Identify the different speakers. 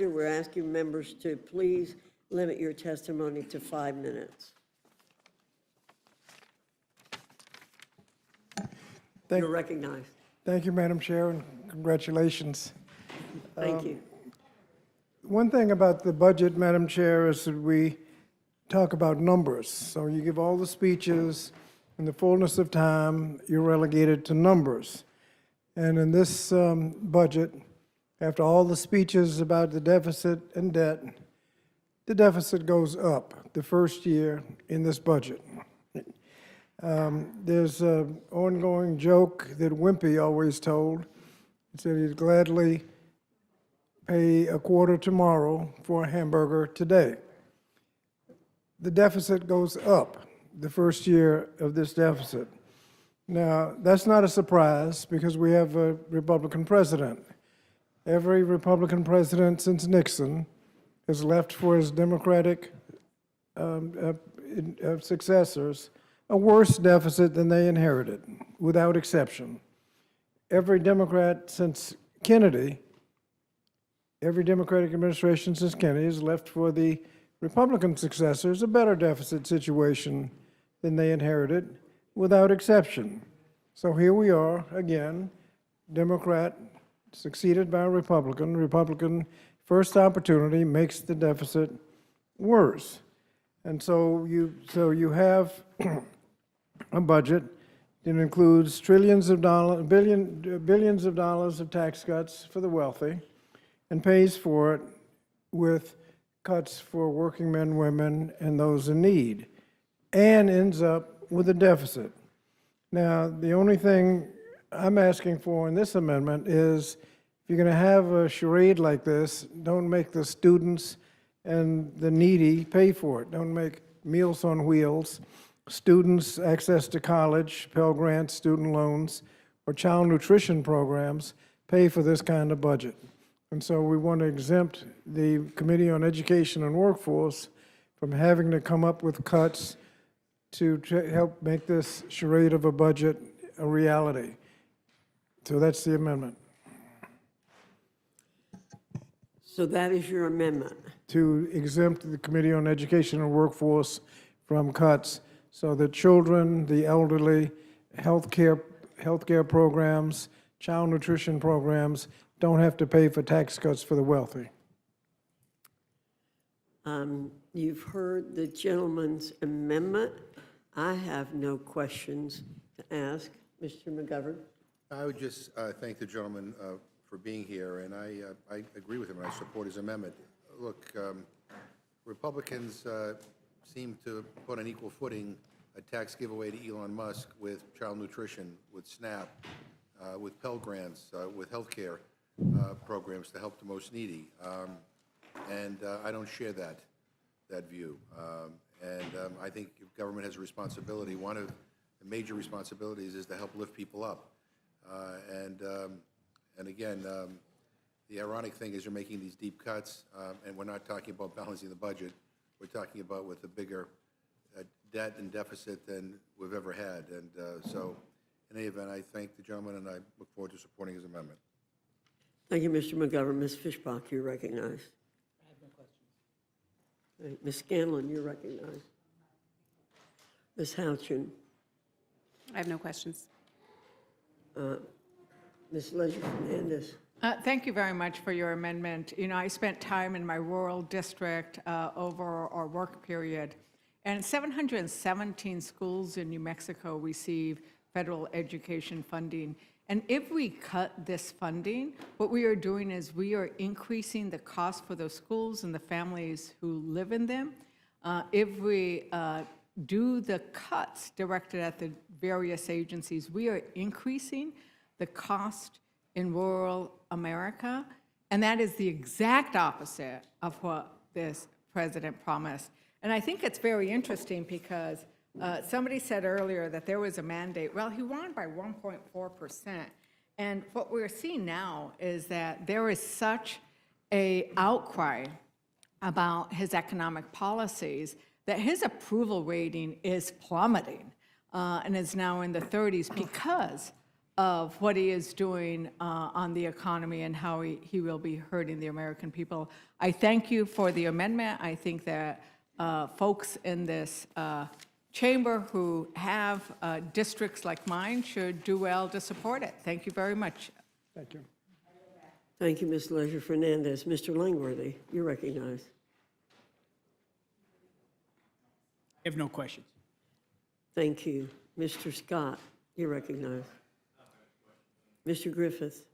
Speaker 1: reminder, we're asking members to please limit your testimony to 5 minutes. You're recognized.
Speaker 2: Thank you, Madam Chair, and congratulations.
Speaker 1: Thank you.
Speaker 2: One thing about the budget, Madam Chair, is that we talk about numbers. So you give all the speeches, in the fullness of time, you're relegated to numbers. And in this budget, after all the speeches about the deficit and debt, the deficit goes up the first year in this budget. There's an ongoing joke that Wimpy always told. He said he'd gladly pay a quarter tomorrow for a hamburger today. The deficit goes up the first year of this deficit. Now, that's not a surprise because we have a Republican president. Every Republican president since Nixon has left for his Democratic successors a worse deficit than they inherited, without exception. Every Democrat since Kennedy, every Democratic administration since Kennedy has left for the Republican successors a better deficit situation than they inherited, without exception. So here we are again, Democrat succeeded by a Republican. Republican first opportunity makes the deficit worse. And so you have a budget that includes billions of dollars of tax cuts for the wealthy and pays for it with cuts for working men, women, and those in need, and ends up with a deficit. Now, the only thing I'm asking for in this amendment is if you're going to have a charade like this, don't make the students and the needy pay for it. Don't make Meals on Wheels, students access to college, Pell Grants, student loans, or child nutrition programs pay for this kind of budget. And so we want to exempt the Committee on Education and Workforce from having to come up with cuts to help make this charade of a budget a reality. So that's the amendment.
Speaker 1: So that is your amendment.
Speaker 2: To exempt the Committee on Education and Workforce from cuts so that children, the elderly, healthcare programs, child nutrition programs don't have to pay for tax cuts for the wealthy.
Speaker 1: You've heard the gentleman's amendment. I have no questions to ask. Mr. McGovern.
Speaker 3: I would just thank the gentleman for being here, and I agree with him, and I support his amendment. Look, Republicans seem to put on equal footing a tax giveaway to Elon Musk with child nutrition, with SNAP, with Pell Grants, with health care programs to help the most needy. And I don't share that view. I think if government has a responsibility, one of the major responsibilities is to help lift people up. And again, the ironic thing is you're making these deep cuts, and we're not talking about balancing the budget. We're talking about with a bigger debt and deficit than we've ever had. And so, in any event, I thank the gentleman, and I look forward to supporting his amendment.
Speaker 1: Thank you, Mr. McGovern. Ms. Fishbach, you're recognized. I have no questions. Right. Ms. Scanlon, you're recognized. Ms. Houchin.
Speaker 4: I have no questions.
Speaker 1: Ms. Leger-Fernandez.
Speaker 5: Thank you very much for your amendment. You know, I spent time in my rural district over our work period, and 717 schools in New Mexico receive federal education funding. And if we cut this funding, what we are doing is we are increasing the cost for those schools and the families who live in them. If we do the cuts directed at the various agencies, we are increasing the cost in rural America, and that is the exact opposite of what this president promised. And I think it's very interesting because somebody said earlier that there was a mandate. Well, he won by 1.4%. And what we're seeing now is that there is such an outcry about his economic policies that his approval rating is plummeting and is now in the 30s because of what he is doing on the economy and how he will be hurting the American people. I thank you for the amendment. I think that folks in this chamber who have districts like mine should do well to support it. Thank you very much.
Speaker 2: Thank you.
Speaker 1: Thank you, Ms. Leisure Fernandez. Mr. Langworthy, you're recognized.
Speaker 6: I have no questions.
Speaker 1: Thank you. Mr. Scott, you're recognized. Mr. Griffith.